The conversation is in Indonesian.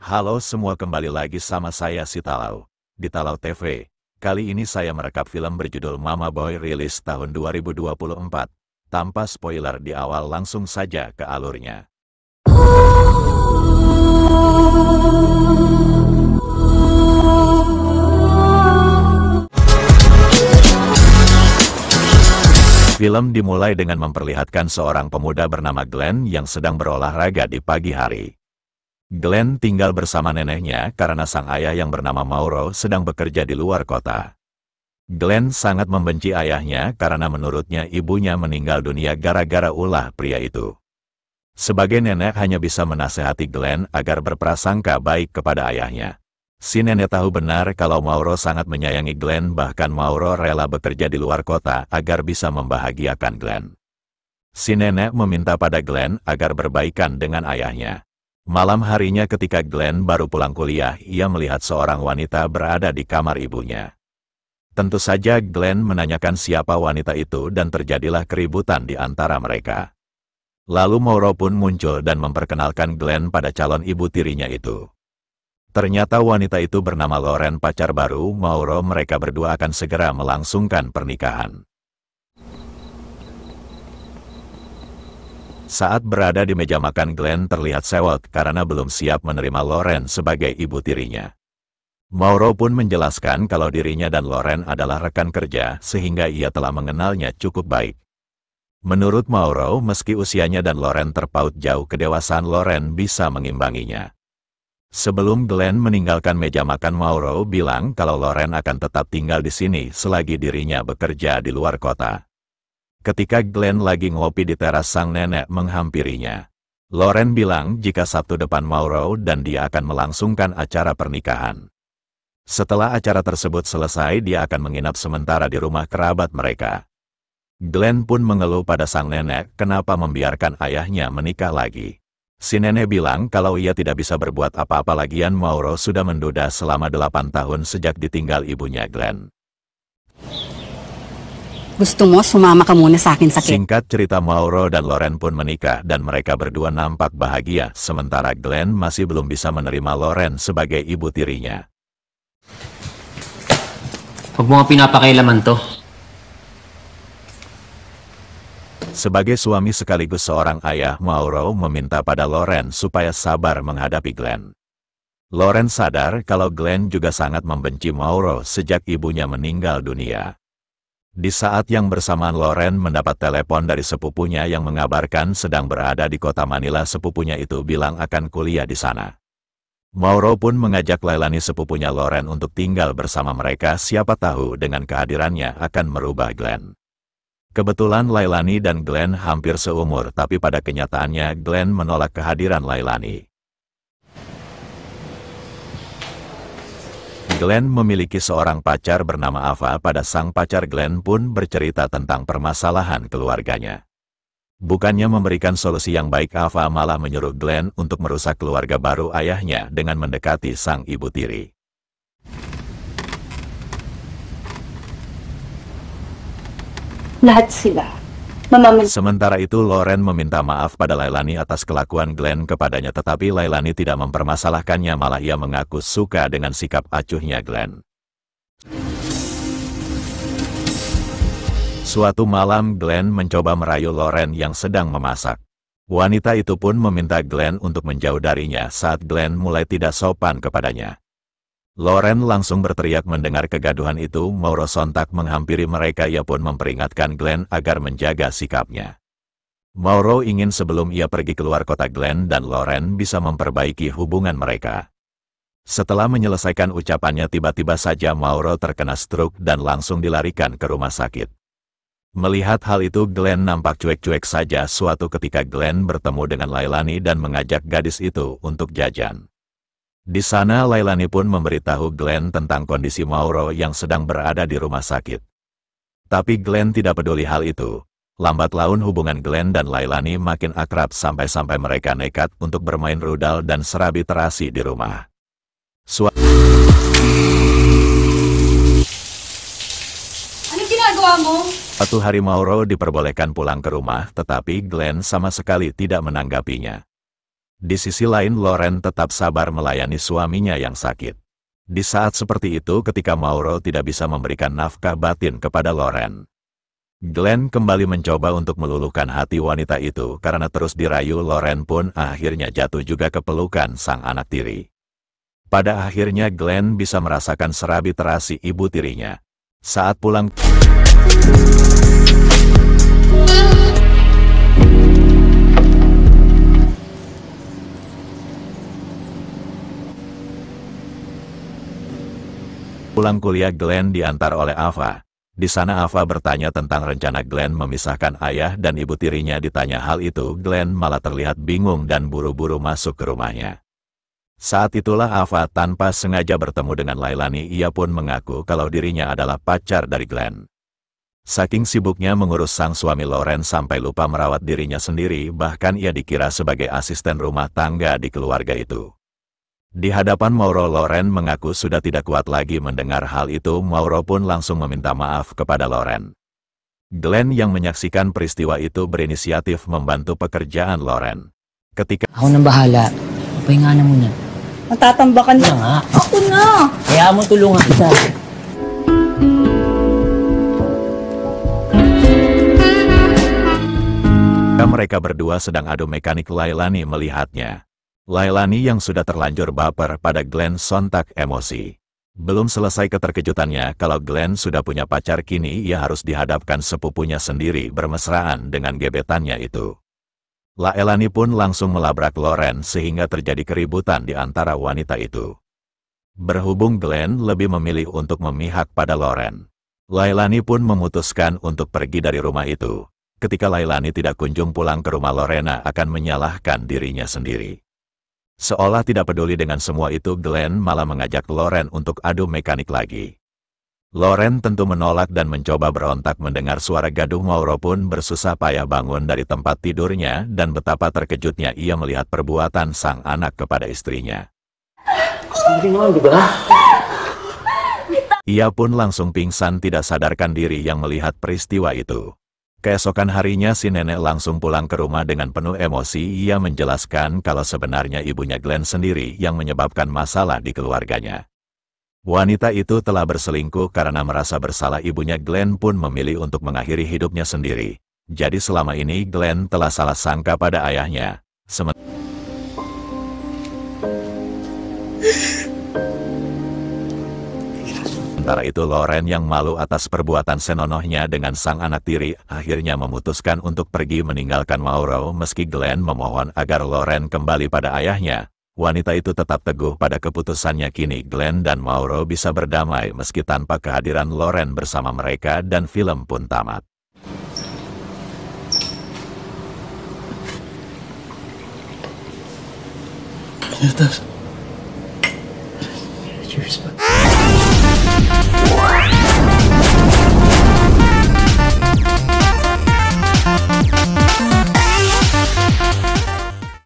Halo semua, kembali lagi sama saya si Talau. Di Talau TV, kali ini saya merekap film berjudul Mama Boy rilis tahun 2024. Tanpa spoiler di awal, langsung saja ke alurnya. Film dimulai dengan memperlihatkan seorang pemuda bernama Glenn yang sedang berolahraga di pagi hari. Glenn tinggal bersama neneknya karena sang ayah yang bernama Mauro sedang bekerja di luar kota. Glenn sangat membenci ayahnya karena menurutnya ibunya meninggal dunia gara-gara ulah pria itu. Sebagai nenek hanya bisa menasehati Glenn agar berprasangka baik kepada ayahnya. Si nenek tahu benar kalau Mauro sangat menyayangi Glenn, bahkan Mauro rela bekerja di luar kota agar bisa membahagiakan Glenn. Si nenek meminta pada Glenn agar berbaikan dengan ayahnya. Malam harinya ketika Glenn baru pulang kuliah, ia melihat seorang wanita berada di kamar ibunya. Tentu saja Glenn menanyakan siapa wanita itu dan terjadilah keributan di antara mereka. Lalu Mauro pun muncul dan memperkenalkan Glenn pada calon ibu tirinya itu. Ternyata wanita itu bernama Loren, pacar baru Mauro. Mereka berdua akan segera melangsungkan pernikahan. Saat berada di meja makan, Glenn terlihat sewot karena belum siap menerima Loren sebagai ibu tirinya. Mauro pun menjelaskan kalau dirinya dan Loren adalah rekan kerja sehingga ia telah mengenalnya cukup baik. Menurut Mauro, meski usianya dan Loren terpaut jauh, kedewasaan Loren bisa mengimbanginya. Sebelum Glenn meninggalkan meja makan, Mauro bilang kalau Loren akan tetap tinggal di sini selagi dirinya bekerja di luar kota. Ketika Glenn lagi ngopi di teras, sang nenek menghampirinya. Loren bilang jika Sabtu depan Mauro dan dia akan melangsungkan acara pernikahan. Setelah acara tersebut selesai, dia akan menginap sementara di rumah kerabat mereka. Glenn pun mengeluh pada sang nenek kenapa membiarkan ayahnya menikah lagi. Si nenek bilang kalau ia tidak bisa berbuat apa-apa, lagian Mauro sudah menduda selama 8 tahun sejak ditinggal ibunya Glenn. Gusto mo sumama ka muna sa akin sa Singkat cerita, Mauro dan Loren pun menikah dan mereka berdua nampak bahagia, sementara Glenn masih belum bisa menerima Loren sebagai ibu tirinya. Huwag mo nga pinapakailaman to. Sebagai suami sekaligus seorang ayah, Mauro meminta pada Loren supaya sabar menghadapi Glenn. Loren sadar kalau Glenn juga sangat membenci Mauro sejak ibunya meninggal dunia. Di saat yang bersamaan, Loren mendapat telepon dari sepupunya yang mengabarkan sedang berada di kota Manila. Sepupunya itu bilang akan kuliah di sana. Mauro pun mengajak Lailani, sepupunya Loren, untuk tinggal bersama mereka. Siapa tahu dengan kehadirannya akan merubah Glenn. Kebetulan Lailani dan Glenn hampir seumur, tapi pada kenyataannya Glenn menolak kehadiran Lailani. Glenn memiliki seorang pacar bernama Ava. Pada sang pacar, Glenn pun bercerita tentang permasalahan keluarganya. Bukannya memberikan solusi yang baik, Ava malah menyuruh Glenn untuk merusak keluarga baru ayahnya dengan mendekati sang ibu tiri. Lahat sila. Sementara itu, Loren meminta maaf pada Lailani atas kelakuan Glenn kepadanya, tetapi Lailani tidak mempermasalahkannya, malah ia mengaku suka dengan sikap acuhnya Glenn. Suatu malam, Glenn mencoba merayu Loren yang sedang memasak. Wanita itu pun meminta Glenn untuk menjauh darinya saat Glenn mulai tidak sopan kepadanya. Loren langsung berteriak mendengar kegaduhan itu. Mauro sontak menghampiri mereka. Ia pun memperingatkan Glenn agar menjaga sikapnya. Mauro ingin sebelum ia pergi keluar kota, Glenn dan Loren bisa memperbaiki hubungan mereka. Setelah menyelesaikan ucapannya, tiba-tiba saja Mauro terkena stroke dan langsung dilarikan ke rumah sakit. Melihat hal itu, Glenn nampak cuek-cuek saja. Suatu ketika Glenn bertemu dengan Lailani dan mengajak gadis itu untuk jajan. Di sana Lailani pun memberitahu Glenn tentang kondisi Mauro yang sedang berada di rumah sakit. Tapi Glenn tidak peduli hal itu. Lambat laun hubungan Glenn dan Lailani makin akrab sampai-sampai mereka nekat untuk bermain rudal dan serabi terasi di rumah. Ano ginagawa mo? Suatu hari Mauro diperbolehkan pulang ke rumah, tetapi Glenn sama sekali tidak menanggapinya. Di sisi lain Loren tetap sabar melayani suaminya yang sakit. Di saat seperti itu ketika Mauro tidak bisa memberikan nafkah batin kepada Loren, Glenn kembali mencoba untuk meluluhkan hati wanita itu karena terus dirayu. Loren pun akhirnya jatuh juga ke pelukan sang anak tiri. Pada akhirnya Glenn bisa merasakan serabi terasi ibu tirinya. Saat pulang kuliah Glenn diantar oleh Ava. Di sana Ava bertanya tentang rencana Glenn memisahkan ayah dan ibu tirinya. Ditanya hal itu, Glenn malah terlihat bingung dan buru-buru masuk ke rumahnya. Saat itulah Ava tanpa sengaja bertemu dengan Lailani. Ia pun mengaku kalau dirinya adalah pacar dari Glenn. Saking sibuknya mengurus sang suami, Loren sampai lupa merawat dirinya sendiri, bahkan ia dikira sebagai asisten rumah tangga di keluarga itu. Di hadapan Mauro, Loren mengaku sudah tidak kuat lagi mendengar hal itu. Mauro pun langsung meminta maaf kepada Loren. Glenn yang menyaksikan peristiwa itu berinisiatif membantu pekerjaan Loren. Ketika Ako nang bahala. Pahinga na muna. Matatambakan Ano nga? Ako na! Kaya mo tulungan kita. mereka berdua sedang adu mekanik, Lailani melihatnya. Lailani yang sudah terlanjur baper pada Glenn sontak emosi. Belum selesai keterkejutannya kalau Glenn sudah punya pacar, kini ia harus dihadapkan sepupunya sendiri bermesraan dengan gebetannya itu. Lailani pun langsung melabrak Loren sehingga terjadi keributan di antara wanita itu. Berhubung Glenn lebih memilih untuk memihak pada Loren, Lailani pun memutuskan untuk pergi dari rumah itu. Ketika Lailani tidak kunjung pulang ke rumah, Lorena akan menyalahkan dirinya sendiri. Seolah tidak peduli dengan semua itu, Glenn malah mengajak Loren untuk adu mekanik lagi. Loren tentu menolak dan mencoba berontak mendengar suara gaduh. Mauro pun bersusah payah bangun dari tempat tidurnya dan betapa terkejutnya ia melihat perbuatan sang anak kepada istrinya. Ia pun langsung pingsan tidak sadarkan diri yang melihat peristiwa itu. Keesokan harinya si nenek langsung pulang ke rumah dengan penuh emosi. Ia menjelaskan kalau sebenarnya ibunya Glenn sendiri yang menyebabkan masalah di keluarganya. Wanita itu telah berselingkuh karena merasa bersalah. Ibunya Glenn pun memilih untuk mengakhiri hidupnya sendiri. Jadi selama ini Glenn telah salah sangka pada ayahnya. Sementara itu Loren yang malu atas perbuatan senonohnya dengan sang anak tiri akhirnya memutuskan untuk pergi meninggalkan Mauro. Meski Glenn memohon agar Loren kembali pada ayahnya, wanita itu tetap teguh pada keputusannya. Kini Glenn dan Mauro bisa berdamai meski tanpa kehadiran Loren bersama mereka, dan film pun tamat. Ternyata